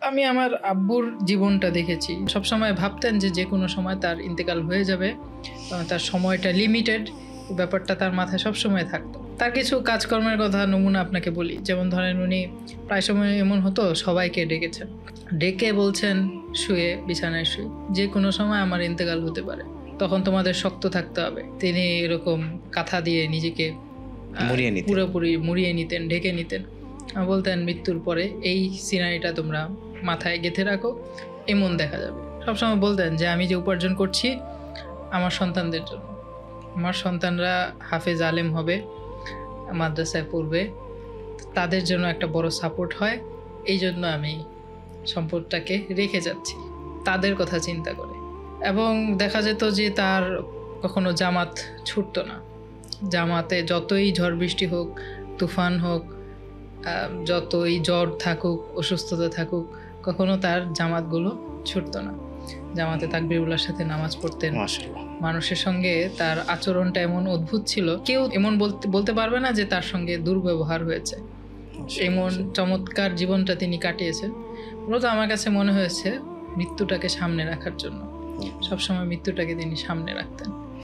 আমি আমার আব্বুর জীবনটা দেখেছি। সবসময় ভাবতেন যে কোনো সময় তার ইন্তেকাল হয়ে যাবে, তার সময়টা লিমিটেড, ব্যাপারটা তার মাথায় সবসময় থাকতো। তার কিছু কাজকর্মের কথা নমুনা আপনাকে বলি। যেমন ধরেন, উনি প্রায় সময় এমন হতো, সবাইকে ডেকেছেন, ডেকে বলছেন শুয়ে বিছানায় শুয়ে, যে কোনো সময় আমার ইন্তেকাল হতে পারে, তখন তোমাদের শক্ত থাকতে হবে। তিনি এরকম কাঁথা দিয়ে নিজেকে পুরোপুরি মুড়িয়ে নিতেন, ঢেকে নিতেন। বলতেন মৃত্যুর পরে এই সিনারিটা তোমরা মাথায় গেঁথে রাখো, এমন দেখা যাবে। সবসময় বলতেন যে আমি যে উপার্জন করছি আমার সন্তানদের জন্য, আমার সন্তানরা হাফেজ আলেম হবে, মাদ্রাসায় পড়বে, তাদের জন্য একটা বড় সাপোর্ট হয়, এই জন্য আমি সম্পদটাকে রেখে যাচ্ছি তাদের কথা চিন্তা করে। এবং দেখা যেত যে তার কখনো জামাত ছুটতো না। জামাতে যতই ঝড় বৃষ্টি হোক, তুফান হোক, যতই জ্বর থাকুক, অসুস্থতা থাকুক, কখনো তার জামাতগুলো ছুটতো না। জামাতে তাকবীরুল্লাহর সাথে নামাজ পড়তেন। মানুষের সঙ্গে তার আচরণটা এমন অদ্ভুত ছিল, কেউ এমন বলতে পারবে না যে তার সঙ্গে দুর্ব্যবহার হয়েছে। এমন চমৎকার জীবনটা তিনি কাটিয়েছেন। মূলত আমার কাছে মনে হয়েছে মৃত্যুটাকে সামনে রাখার জন্য, সবসময় মৃত্যুটাকে তিনি সামনে রাখতেন।